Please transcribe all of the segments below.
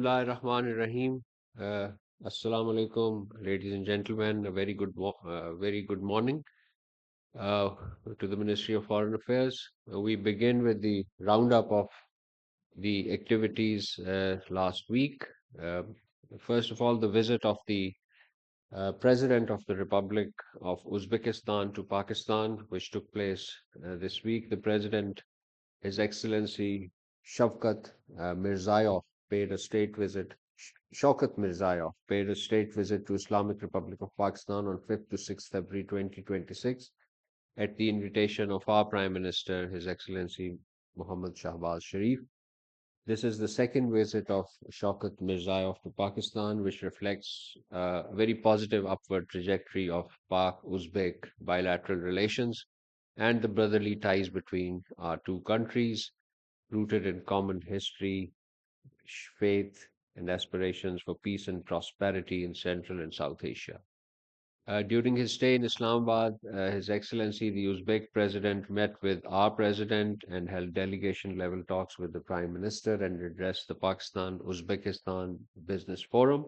Rahim. Assalamu alaikum, ladies and gentlemen. A very good morning uh, to the Ministry of Foreign Affairs. We begin with the roundup of the activities last week. Uh, First of all, the visit of the President of the Republic of Uzbekistan to Pakistan, which took place this week. The President, His Excellency Shavkat Mirziyoyev, paid a state visit. Shaukat Mirziyoyev paid a state visit to Islamic Republic of Pakistan on 5th to 6th February 2026 at the invitation of our Prime Minister, His Excellency Muhammad Shahbaz Sharif. This is the second visit of Shaukat Mirziyoyev to Pakistan, which reflects a very positive upward trajectory of Pak-Uzbek bilateral relations and the brotherly ties between our two countries, rooted in common history, faith, and aspirations for peace and prosperity in Central and South Asia. During his stay in Islamabad, His Excellency the Uzbek President met with our President and held delegation level talks with the Prime Minister and addressed the Pakistan Uzbekistan Business Forum.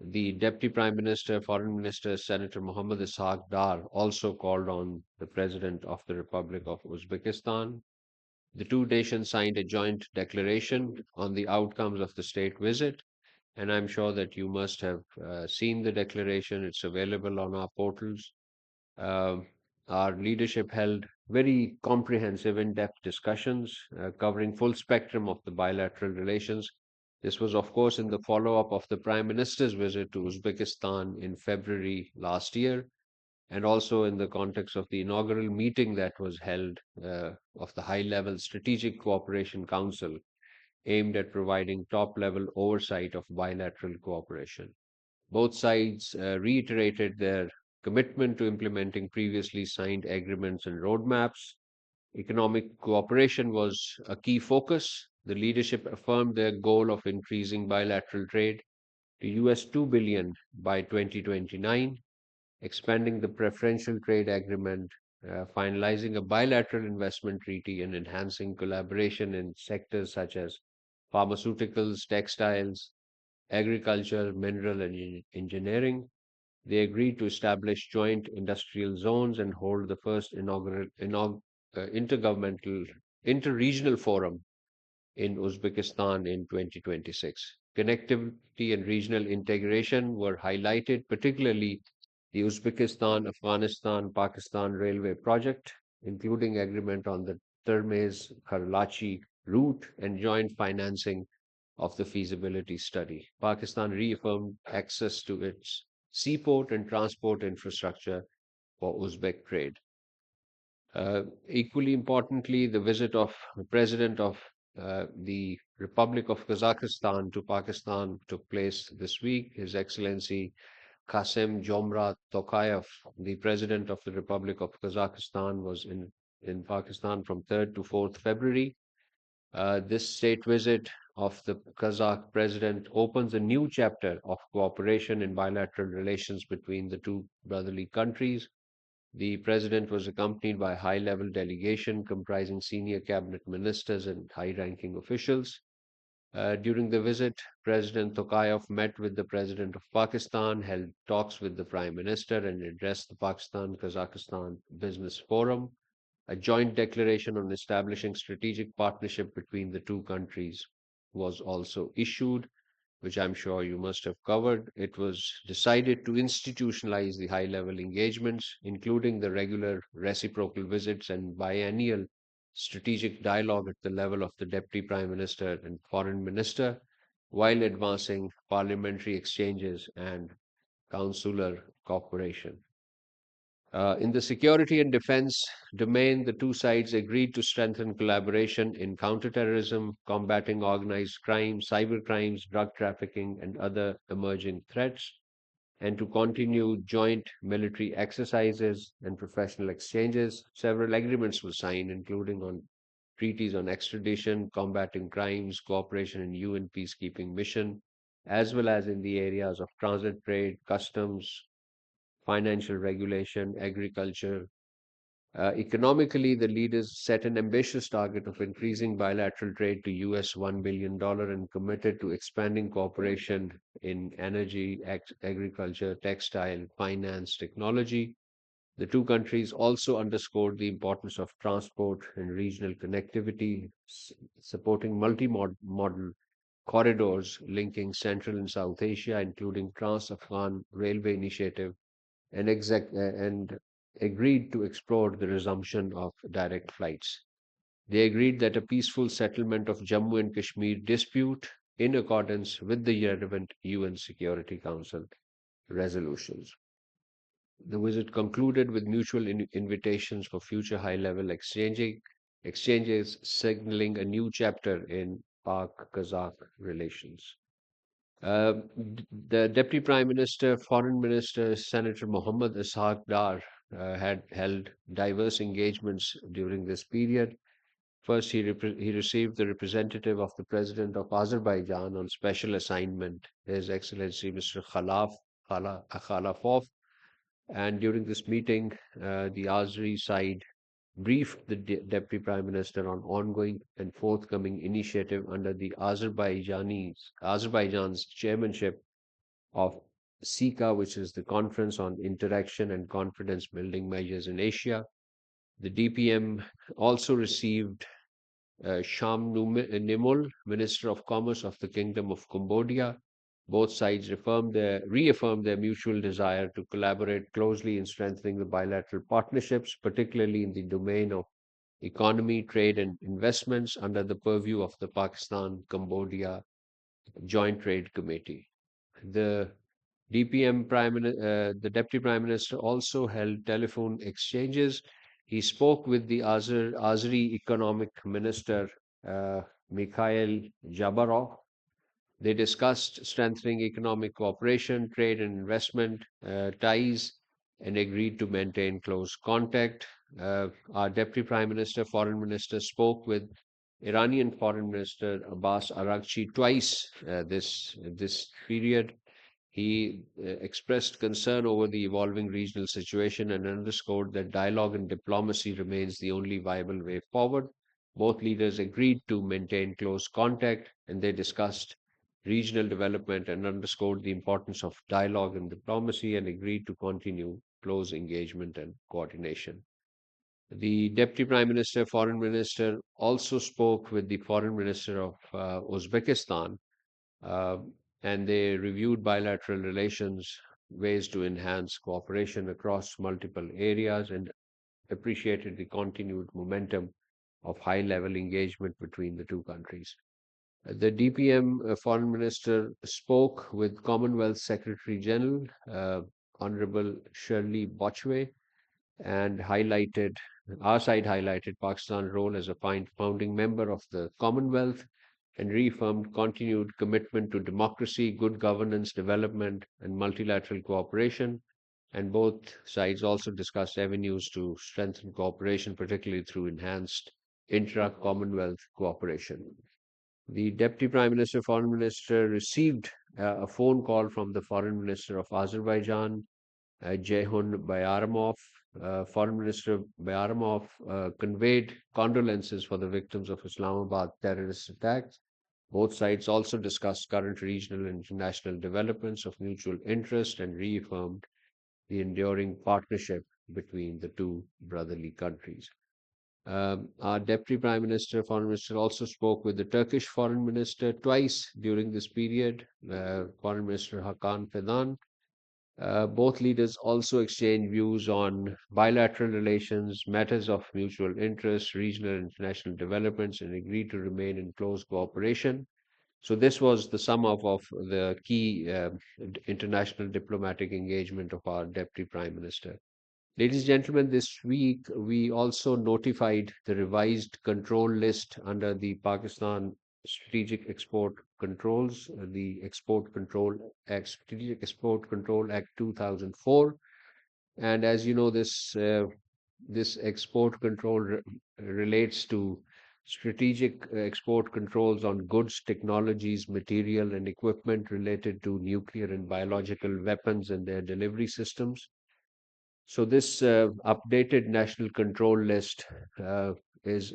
The Deputy Prime Minister, Foreign Minister, Senator Muhammad Ishaq Dar also called on the President of the Republic of Uzbekistan. The two nations signed a joint declaration on the outcomes of the state visit, and I'm sure that you must have seen the declaration. It's available on our portals. Um our leadership held very comprehensive, in-depth discussions covering full spectrum of the bilateral relations. This was, of course, in the follow-up of the Prime Minister's visit to Uzbekistan in February last year, and also in the context of the inaugural meeting that was held of the High Level Strategic Cooperation Council, aimed at providing top level oversight of bilateral cooperation. Both sides reiterated their commitment to implementing previously signed agreements and roadmaps. Economic cooperation was a key focus. The leadership affirmed their goal of increasing bilateral trade to US 2 billion by 2029, expanding the preferential trade agreement, finalizing a bilateral investment treaty, and enhancing collaboration in sectors such as pharmaceuticals, textiles, agriculture, mineral, and engineering. They agreed to establish joint industrial zones and hold the first intergovernmental, interregional forum in Uzbekistan in 2026. Connectivity and regional integration were highlighted, particularly the Uzbekistan Afghanistan Pakistan Railway project, including agreement on the Termez Karachi route and joint financing of the feasibility study. Pakistan reaffirmed access to its seaport and transport infrastructure for Uzbek trade. Equally importantly, the visit of the President of the Republic of Kazakhstan to Pakistan took place this week. His Excellency Kasem Jomrat Tokayev, the President of the Republic of Kazakhstan, was in Pakistan from 3rd to 4th February. This state visit of the Kazakh president opens a new chapter of cooperation in bilateral relations between the two brotherly countries. The president was accompanied by a high level delegation comprising senior cabinet ministers and high ranking officials. During the visit, President Tokayev met with the President of Pakistan, held talks with the Prime Minister, and addressed the Pakistan Kazakhstan Business Forum. A joint declaration on establishing strategic partnership between the two countries was also issued, which I'm sure you must have covered. It was decided to institutionalize the high level engagements, including the regular reciprocal visits and biennial strategic dialogue at the level of the Deputy Prime Minister and Foreign Minister, while advancing parliamentary exchanges and consular cooperation. In the security and defense domain, the two sides agreed to strengthen collaboration in counterterrorism, combating organized crime, cyber crimes, drug trafficking, and other emerging threats, and to continue joint military exercises and professional exchanges. Several agreements were signed, including on treaties on extradition, combating crimes, cooperation in UN peacekeeping mission, as well as in the areas of transit trade, customs, financial regulation, agriculture, Economically, the leaders set an ambitious target of increasing bilateral trade to US $1 billion and committed to expanding cooperation in energy, agriculture, textile, finance, technology. The two countries also underscored the importance of transport and regional connectivity, supporting multi-modal corridors linking Central and South Asia, including Trans-Afghan Railway Initiative, and agreed to explore the resumption of direct flights. They agreed that a peaceful settlement of Jammu and Kashmir dispute in accordance with the relevant UN Security Council resolutions. The visit concluded with mutual invitations for future high-level exchanges, signaling a new chapter in Pak-Kazakh relations. The Deputy Prime Minister, Foreign Minister, Senator Mohammad Ishaq Dar had held diverse engagements during this period. First, he received the representative of the President of Azerbaijan on special assignment, His Excellency Mr. Khalafov, and during this meeting, the Azeri side briefed the Deputy Prime Minister on ongoing and forthcoming initiative under the Azerbaijan's chairmanship of SICA, which is the Conference on Interaction and Confidence Building Measures in Asia. The DPM also received Sham Nimul, Minister of Commerce of the Kingdom of Cambodia. Both sides reaffirmed their mutual desire to collaborate closely in strengthening the bilateral partnerships, particularly in the domain of economy, trade, and investments under the purview of the Pakistan-Cambodia Joint Trade Committee. The the Deputy Prime Minister also held telephone exchanges. He spoke with the Azeri Economic Minister, Mikhail Jabarov. They discussed strengthening economic cooperation, trade and investment ties, and agreed to maintain close contact. Our Deputy Prime Minister, Foreign Minister spoke with Iranian Foreign Minister Abbas Araghchi twice this period. He expressed concern over the evolving regional situation and underscored that dialogue and diplomacy remains the only viable way forward. Both leaders agreed to maintain close contact and they discussed regional development and underscored the importance of dialogue and diplomacy and agreed to continue close engagement and coordination. The Deputy Prime Minister, Foreign Minister also spoke with the Foreign Minister of Uzbekistan, uh, and they reviewed bilateral relations, ways to enhance cooperation across multiple areas, and appreciated the continued momentum of high level engagement between the two countries. The DPM Foreign Minister spoke with Commonwealth Secretary General, Honorable Shirley Bochwe, and our side highlighted Pakistan's role as a founding member of the Commonwealth and reaffirmed continued commitment to democracy, good governance, development, and multilateral cooperation. And both sides also discussed avenues to strengthen cooperation, particularly through enhanced intra-Commonwealth cooperation. The Deputy Prime Minister, Foreign Minister received a phone call from the Foreign Minister of Azerbaijan, Ceyhun Bayramov. Foreign Minister Bayramov conveyed condolences for the victims of Islamabad terrorist attacks. Both sides also discussed current regional and international developments of mutual interest and reaffirmed the enduring partnership between the two brotherly countries. Our Deputy Prime Minister, Foreign Minister, also spoke with the Turkish Foreign Minister twice during this period, Foreign Minister Hakan Fidan. Both leaders also exchanged views on bilateral relations, matters of mutual interest, regional and international developments, and agreed to remain in close cooperation. So, this was the sum up of the key international diplomatic engagement of our Deputy Prime Minister. Ladies and gentlemen, this week we also notified the revised control list under the Pakistan Strategic Export Controls, the Export Control Act, Strategic Export Control Act 2004. And as you know, this export control relates to strategic export controls on goods, technologies, material, and equipment related to nuclear and biological weapons and their delivery systems. So this updated national control list uh, is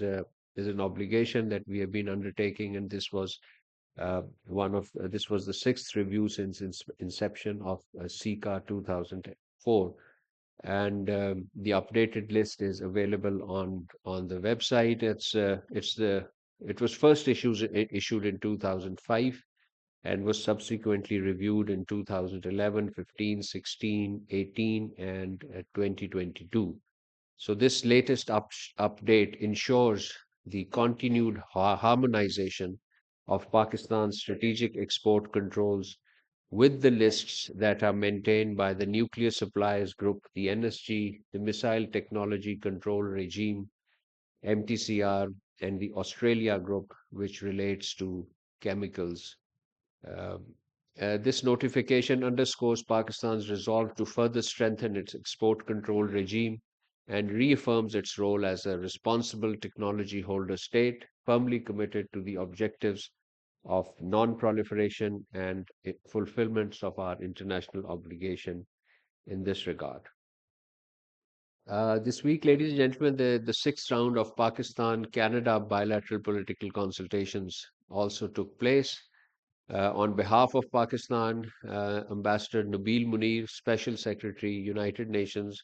a is an obligation that we have been undertaking, and this was the sixth review since inception of SICA 2004, and the updated list is available on the website. It was first issued in 2005 and was subsequently reviewed in 2011, 15, 16, 18, and 2022. So this latest update ensures the continued harmonization of Pakistan's strategic export controls with the lists that are maintained by the Nuclear Suppliers Group, the NSG, the Missile Technology Control Regime, MTCR, and the Australia Group, which relates to chemicals. um, this notification underscores Pakistan's resolve to further strengthen its export control regime and reaffirms its role as a responsible technology holder state, firmly committed to the objectives of non proliferation and fulfillment of our international obligation in this regard. This week, ladies and gentlemen, the sixth round of Pakistan Canada bilateral political consultations also took place. On behalf of Pakistan, Ambassador Nabil Munir, Special Secretary, United Nations,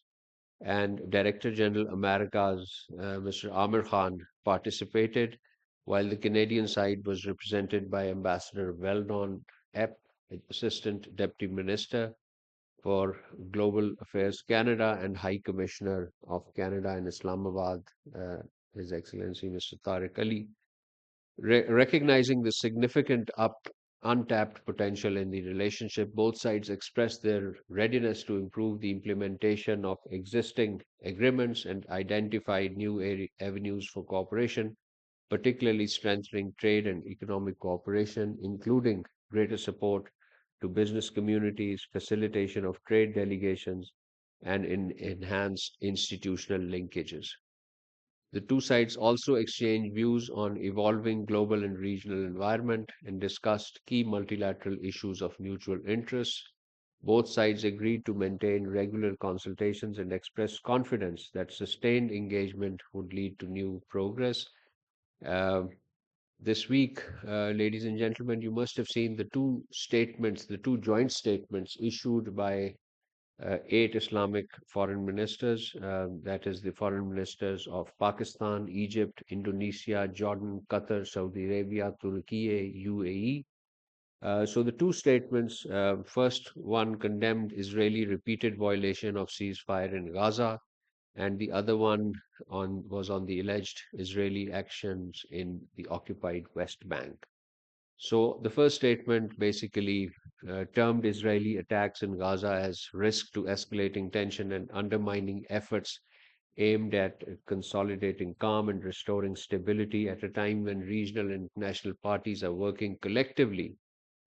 and Director General Americas, Mr. Amir Khan, participated, while the Canadian side was represented by Ambassador Weldon Epp, Assistant Deputy Minister for Global Affairs Canada and High Commissioner of Canada in Islamabad, uh, His Excellency Mr. Tariq Ali. Recognizing the significant untapped potential in the relationship, both sides expressed their readiness to improve the implementation of existing agreements and identify new avenues for cooperation, particularly strengthening trade and economic cooperation, including greater support to business communities, facilitation of trade delegations, and enhanced institutional linkages. The two sides also exchanged views on evolving global and regional environment and discussed key multilateral issues of mutual interest. Both sides agreed to maintain regular consultations and expressed confidence that sustained engagement would lead to new progress. Uh, this week, ladies and gentlemen, you must have seen the two joint statements issued by eight Islamic foreign ministers, that is, the foreign ministers of Pakistan, Egypt, Indonesia, Jordan, Qatar, Saudi Arabia, Turkey, UAE. So the two statements, first one condemned Israeli repeated violation of ceasefire in Gaza, and the other one was on the alleged Israeli actions in the occupied West Bank. So the first statement basically termed Israeli attacks in Gaza as risk to escalating tension and undermining efforts aimed at consolidating calm and restoring stability at a time when regional and international parties are working collectively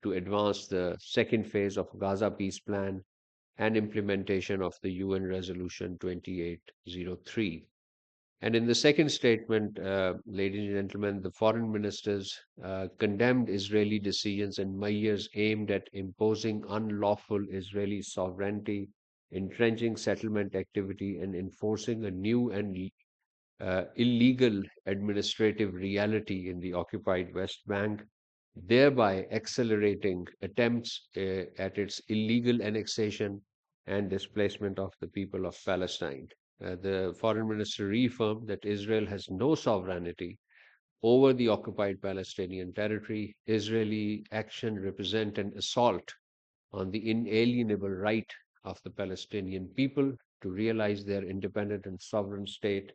to advance the second phase of Gaza peace plan and implementation of the UN Resolution 2803. And in the second statement, ladies and gentlemen, the foreign ministers condemned Israeli decisions and measures aimed at imposing unlawful Israeli sovereignty, entrenching settlement activity, and enforcing a new and illegal administrative reality in the occupied West Bank, thereby accelerating attempts at its illegal annexation and displacement of the people of Palestine. The foreign minister reaffirmed that Israel has no sovereignty over the occupied Palestinian territory. Israeli action represent an assault on the inalienable right of the Palestinian people to realize their independent and sovereign state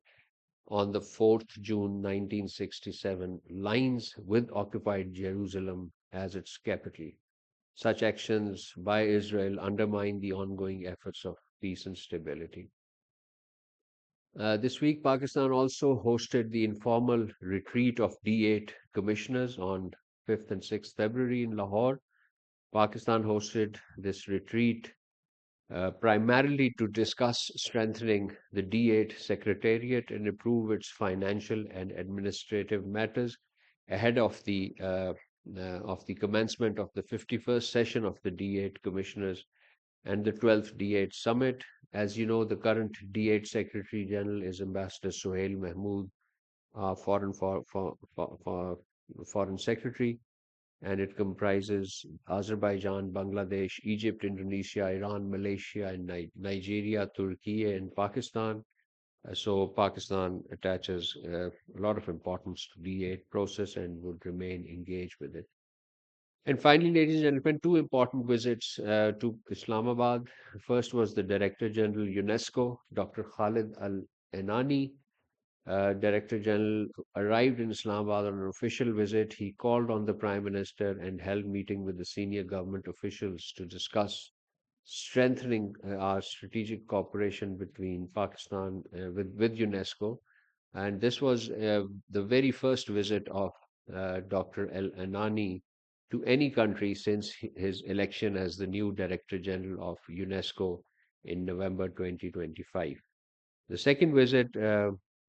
on the 4th June 1967 lines with occupied Jerusalem as its capital. Such actions by Israel undermine the ongoing efforts of peace and stability. This week, Pakistan also hosted the informal retreat of D8 commissioners on 5th and 6th February in Lahore. Pakistan hosted this retreat primarily to discuss strengthening the D8 Secretariat and improve its financial and administrative matters ahead of the commencement of the 51st session of the D8 Commissioners and the 12th D8 summit. As you know, the current D8 Secretary General is Ambassador Sohail Mahmood, Foreign Secretary, and it comprises Azerbaijan, Bangladesh, Egypt, Indonesia, Iran, Malaysia, and Nigeria, Turkey, and Pakistan. So Pakistan attaches a lot of importance to D8 process and would remain engaged with it. And finally, ladies and gentlemen, two important visits to Islamabad. First was the Director General UNESCO, Dr. Khalid Al Enani. Director General arrived in Islamabad on an official visit. He called on the Prime Minister and held meeting with the senior government officials to discuss strengthening our strategic cooperation between Pakistan with UNESCO. And this was the very first visit of Dr. El Anani to any country since his election as the new Director General of UNESCO in November 2025. The second visit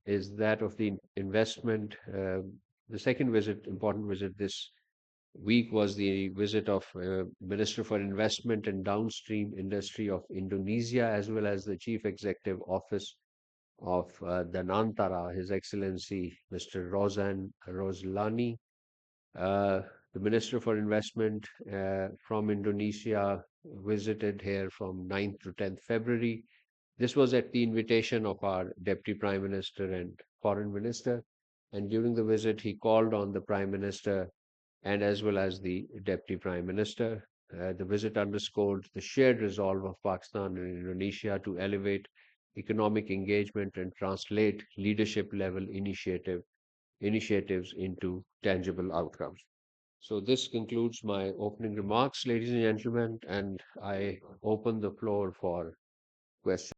is that of the investment. The second visit, important visit this week, was the visit of Minister for Investment and Downstream Industry of Indonesia, as well as the Chief Executive Office of Danantara, His Excellency Mr. Rozan Roslani. Uh, the Minister for Investment from Indonesia visited here from 9th to 10th February. This was at the invitation of our Deputy Prime Minister and Foreign Minister. And during the visit, he called on the Prime Minister and as well as the Deputy Prime Minister. The visit underscored the shared resolve of Pakistan and Indonesia to elevate economic engagement and translate leadership level initiatives into tangible outcomes. So this concludes my opening remarks, ladies and gentlemen, and I open the floor for questions.